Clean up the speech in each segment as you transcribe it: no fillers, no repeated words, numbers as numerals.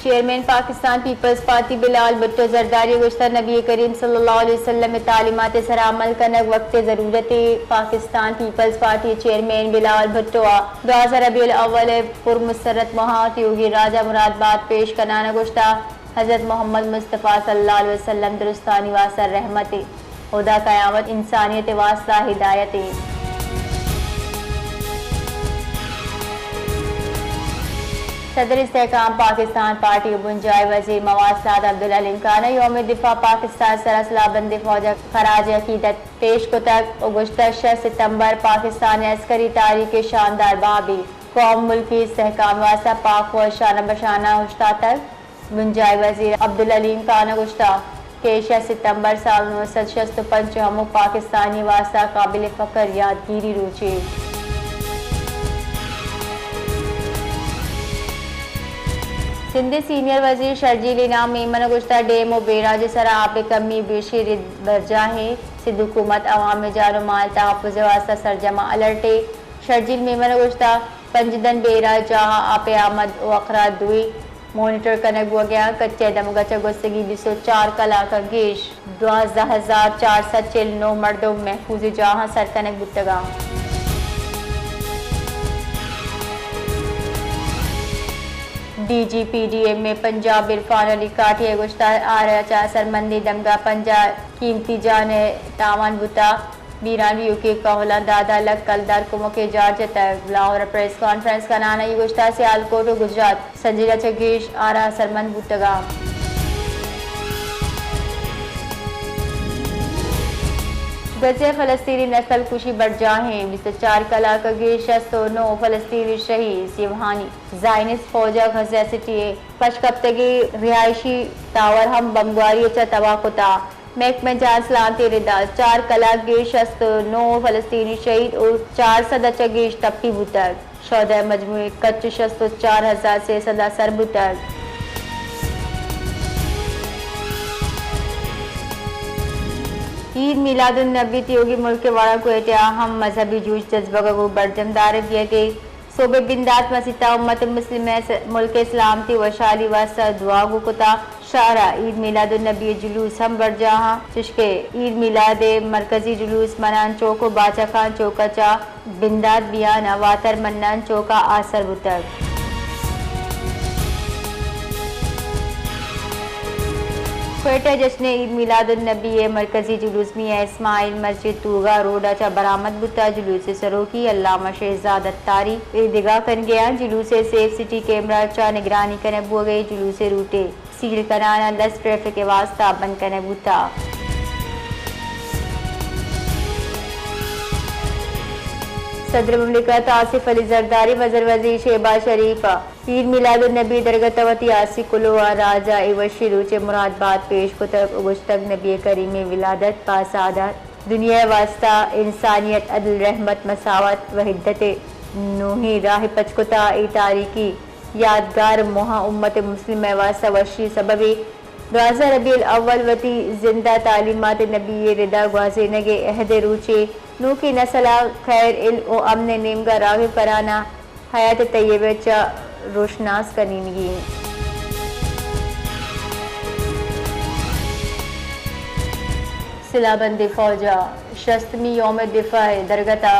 Chairman Pakistan peoples Party Bilal Bhutto Zardari गुज़श्ता नबी करीम सल्लल्लाहु अलैहि वसल्लम में तालीमात सर अमल करने वक्त ज़रूरत Pakistan peoples Party chairman Bilal Bhutto 2000 Rabiul Awwal पुरमसरत महात योगी राजा मुरादबाद पेश कराना गुज़श्ता हज़रत मोहम्मद मुस्तफ़ा सल्लल्लाहु अलैहि वसल्लम दुरुस्तानी वासर रहमत खुदा क़यामत इंसानियत वास्ता हिदायत। सदर इस्तेहकाम पाकिस्तान पार्टी बुंजाई वज़ीर मवासलात अब्दुल अलीम खान यौम दिफा पाकिस्तान सरसलाबंद फौज खराज अकीदत पेश को तक गुज़श्ता 6 सितंबर पाकिस्तान अस्करी तारीख के शानदार बाबी कौम मुल्की इस्तेहकाम वास्ता पाक फौज शाना बशाना हुश्ता तक बुंजाई वज़ीर अब्दुल अलीम खान गुज़श्ता के 6 सितंबर साल 1965 हम पाकिस्तानी वास्ता काबिल फ़ख्र यादगिरी रूची। सिंध सीनियर वजीर शर्जील इनाम मेमन गुज़श्ता डेम और बेराज सरा आप कमी बेशी बरजा है सिंध हुकूमत अवाम में जानो माल तहफ़्फ़ुज़ वास्ता सरजमा अलर्टे शर्जील मेमन गुज़श्ता पंजदन बेराज जहाँ आप आमद व अखरात दुई मॉनिटर कनक हुआ गया कच्चे दम गचा गुस्तगी 204 कलाक गेश 12,449 मर्दों महफूज जहाँ सर कनक बुतगा। DGPDM में पंजाब इरफान अली काठिया गुज़श्ता आरा सरमंदी दमगा पंजाब कीमती जाने तावान बुता बीरान यूके कहला दादा लग कलदार कुमो के जार तक लाहौर प्रेस कॉन्फ्रेंस का नाना ये गुज़श्ता सियालकोट गुजरात संजीदा चगेश आरा सरमंद बुतगा। गज़े फ़लस्तीनी नस्ल कुशी बढ़ जाएँ 24 कलाक गेश 609 फ़लस्तीनी शहीद सिवहानी ज़ायनिस फौजा गज़ा सिटी पशकप्तगी रिहायशी टावर हम बमगवारी अच्छा तबाह कुता महकमे जान सलामती रिदा 4 कलाक गेश 609 फ़लस्तीनी शहीद और 400 अच्छा गेश तप्पी बुतर शौदा मजमूई कच्च 4,000 से सदा सर बुतर। ईद मिलादुन नबी योगी मुल्क के वाड़ा को अहम मजहबी जूझ जज्बा को बरजमदार किया गई सोबे बिंदात मसीता उम्मत मुस्लिम मुल्क इस्लामती वशाली वास्ता दुआ गुता शारा ईद मिलादुन नबी जुलूस हम बढ़ जहाँ चुशके ईद मिलाद मरकजी जुलूस मनान चौको बाचा खान चौका चा बिंदात बियान वातर मन्नान चौका आसर बुतर। क्वेटा जश्न ईद मिलादुन नबी मरकजी जुलूस मियाँ इस्माइल मस्जिद तूगा रोड अच्छा बरामद बुता जुलूस सरोकी अल्लामा शहजाद अत्तारी ईदगाह कर गया जुलूस सेफ सिटी कैमरा अच्छा निगरानी करने बुआ गई जुलूस रूटे सील कराना लस ट्रैफिक के वास्ता बंद करने बुता। सदर मुमलिकत आसिफ अली जरदारी वज़ीर वज़ीर शहबाज शरीफ ईद मिलादुन नबी दरगतवती आसी कुलवा राजा इवशिरुचे मुरादबाद पेश को तक गुज़श्तक नबी करीम विलादत पासादात दुनिया वास्ता इंसानियत अदल रहमत मसावत व हिद्दत नूही राह पचकुता ई तारीखी यादगार मोहा उम्मत मुस्लिम वास्ता वशी सबबी 2000 रबीउल अव्वल वती जिंदा तालीमात नबी रिदा ग्वाज़े नगे अहद रूचे नू की नस्ला खैर इल्म व अमन नेमगा राग़िब कराना हयात तय्यबा चा रोशनास कनीनगी। सिलाबंदी फौजा शस्तमी यौम दिफा दरगता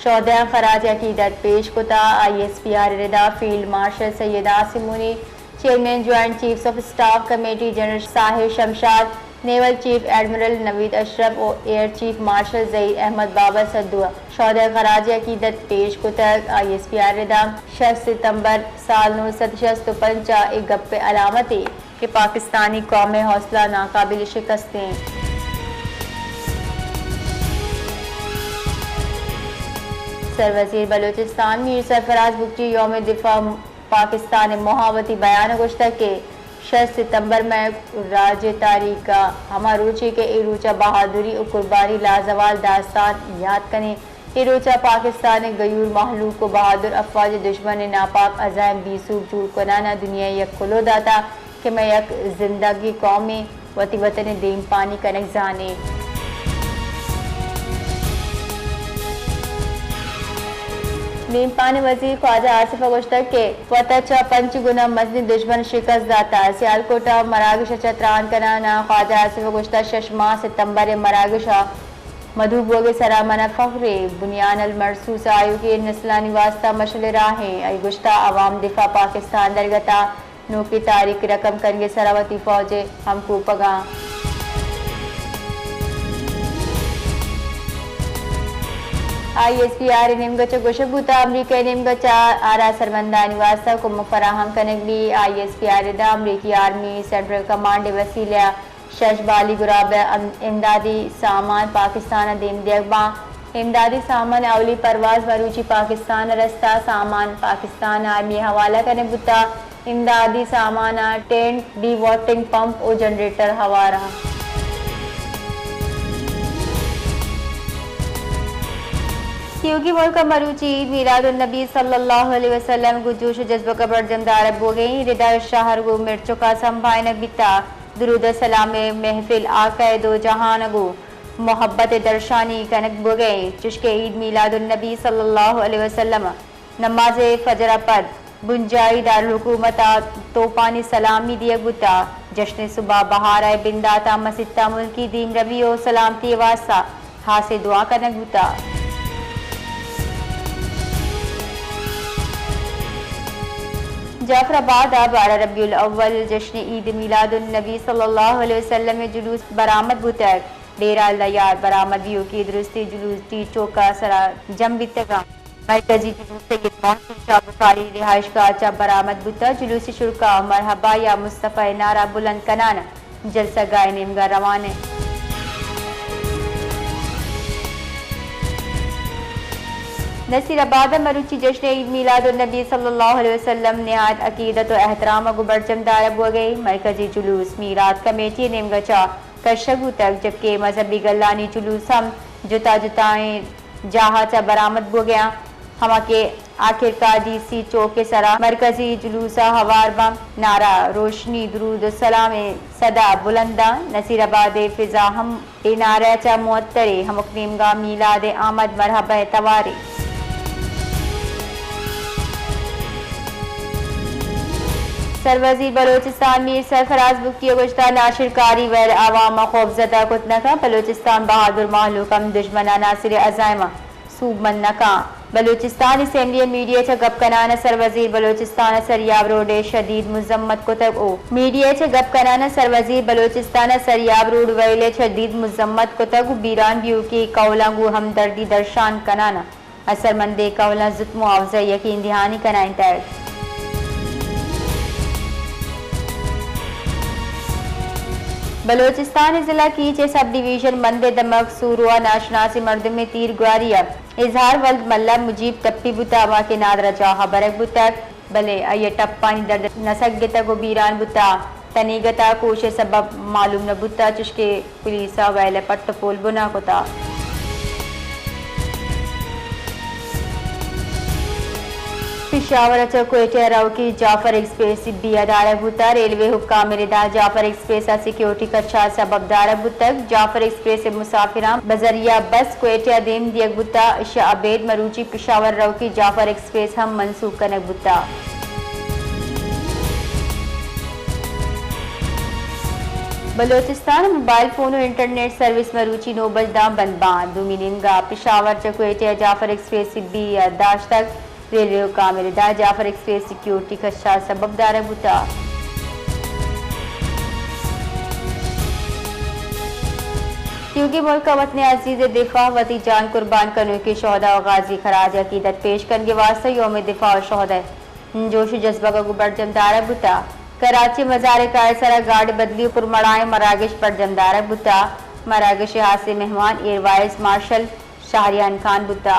शौदा खराज अकीदत पेश कुता ISPR रिदा फील्ड मार्शल सैयद आसिमुनी chairman joint chiefs of staff committee general Sahir Shamshad naval chief admiral Naveed Ashraf और air chief marshal Zaheer Ahmad Babar सद्दुआ शौदा खराज अकीदत पेश को तक ISPR रिदाम 6 सितंबर साल 1965 एक गप्पे अलामती कि पाकिस्तानी कौम हौसला नाकाबिल शिकस्तें। सरवज़ीर बलूचिस्तान मीर सरफराज बुगटी यौम दिफा पाकिस्तान मोहावती बयान गुश्ता के 6 सितंबर में राज तारीख का हमारूची के इरूचा बहादुरी और कुर्बानी लाजवाल दास्तान याद करें। इरूचा पाकिस्तान गयूर महलूक को बहादुर अफवाज दुश्मन नापाक अजायम बीसूब जूर कराना दुनिया यक खुलो दाता कि मैं यक जिंदगी कौमी वती वतन दीम पानी कनक जाने। नीमपान वजीर ख्वाजा आसिफ अगुश्तक के वतचा पंचगुना मजनी दुश्मन शिकस्त दाता सियालकोटा मरागश चत्रान कनाना ख्वाजा आसिफ अगुश्तक शशमा सितंबर मरागश मधुबोगे सरामना फखरे बुनियान अल मरसूस आयु के नस्लानी वास्ता मशल राहें अगुश्ता अवाम दिफा पाकिस्तान दरगता नो की तारीख रकम करेंगे सरावती फौजे हमको पगा ISPR निमगचा गोशबूता अमरीका निमगचा आरा सरमंदा निवासा को मुफराहम कनगली ISPR दा अमरीकी आर्मी सेंट्रल कमांड वसीला शशबाली गुराब इमदादी सामान पाकिस्तान दीम देगबा इमदादी सामान अवली परवाज मरूची पाकिस्तान रस्ता सामान पाकिस्तान आर्मी हवाला करने बुता इमदादी सामान टेंट डी वाटरिंग पंप और जनरेटर हवा रहा क्योंकि मुल्क मरूची मिलादुन्नबी सल्लल्लाहु अलैहि वसल्लम को जोश जज्बा का बरजमदार हो गई रिदा शहर को मिर्चों का संभायन बिता दुरूद सलाम महफिल आकाए दो जहान को मोहब्बत दर्शानी कनक बो गए चुश्के ईद मिलादुन्नबी सल्लल्लाहु अलैहि वसल्लम नमाज फजर पद बुंजाई दारुल हुकूमत तोपानी सलामी दिया गुता जश्न सुबह बहार बिंदाता मसिता मुल्की दीम रबी ओ सलामती वास्ता हासे दुआ कनक गुता जाफराबाद 12 रबीउल अव्वल जश्न ईद मिलादुन्नबी सल्लल्लाहु अलैहि वसल्लम में जुलूस बरामद बुतक डेरा लयार बरामद बियो की दुरुस्ती जुलूस टी चौका सरा जम बितका मरकजी जुलूस से मोहसिन शाह बुखारी रिहाइश का अच्छा बरामद बुता जुलूसी शुरका मरहबा या मुस्तफ़ा नारा बुलंद कनान जलसा गाय निमगा रवाने नसीराबाद मरूची जश्न ईद मिलादुन्नबी सल्लल्लाहु अलैहि वसल्लम निहायत अकीदत व एहतराम को बरजमदार हो गई मरकजी जुलूस मीरात कमेटी निमगचा कशगू तक जबकि मजहबी गल्लानी जुलूस हम जुता जुताएं जहाचा बरामद हो गया हमा के आखिरकार डीसी चौके सरा मरकजी जुलूसा हवार बम नारा रोशनी दुरूद सलाम सदा बुलंदा नसीराबाद फिजा हम ए नारा चा मुअत्तरे हम निमगा मिलाद आमद मरहबा तवारी सरवजीर बलोचिस्तान मीर सरफराज बुक्ति गुश्ता नाशिरकारी वैर आवाम खौफजदा कुतनका बलोचिस्तान बहादुर माहलूकम दुश्मना नासिर अजायमा सूबमन नका बलोचिस्तान असेंबली मीडिया च गपकनाना सरवजीर बलोचिस्तान सरियाब रोड शदीद मुजम्मत कुतब ओ मीडिया च गपकनाना सरवजीर बलोचिस्तान सरियाब रोड वैले शदीद मुजम्मत कुतब बीरान बियू की कौलांगू हमदर्दी दर्शान कनाना असरमंदे कौला जुत्मो अफजा यकीन दहानी कनाइन तय बलोचिस्तान जिला की चे सब डिवीजन मंदे दमक सूरुआ नाशनासी मर्द में तीर गुआरिया इजहार वल्द मल्ला मुजीब टप्पी बुता वा के नादरा चाहा बरक बुतक भले अये टप्पानी दर्द नसक गिता को बीरान बुता तनीगता कोशे सबब मालूम न बुता चुशके पुलिसा वैले पट्ट पोल बुना कोता पिशावर कोयटा राव की जाफर एक्सप्रेस भी अदारा बुता रेलवे हुक्का मेरेदा जाफर एक्सप्रेस सिक्योरिटी कच्छा सबबदार बुतक जाफर एक्सप्रेस मुसाफिरा बजरिया बस कोयटा देम दियक बुता शाहबेद मरूची पिशावर राव की जाफर एक्सप्रेस हम मनसूख कनक बुता बलोचिस्तान मोबाइल फोन और इंटरनेट सर्विस मरूची नोबजदा बंदबान दुमिनिंगा पिशावर कोयटा जाफर एक्सप्रेस भी दाश्त तक रेलवे का मेरेदा जाफर एक्सप्रेस सिक्योरिटी खदशा सबबदार बुता क्योंकि मुल्क वतन अजीज दिफा वती जान कुर्बान करने के शोहदा और गाजी खराज अकीदत पेश करने वास्ते योम दिफा और शोहदा जोश जज्बा का गुबर जमदार बुता कराची मजार कायसरा गार्ड बदली पुरमड़ाए मरागश पर जमदार बुता मरागश हासे मेहमान एयर वाइस मार्शल शाहरियान खान बुता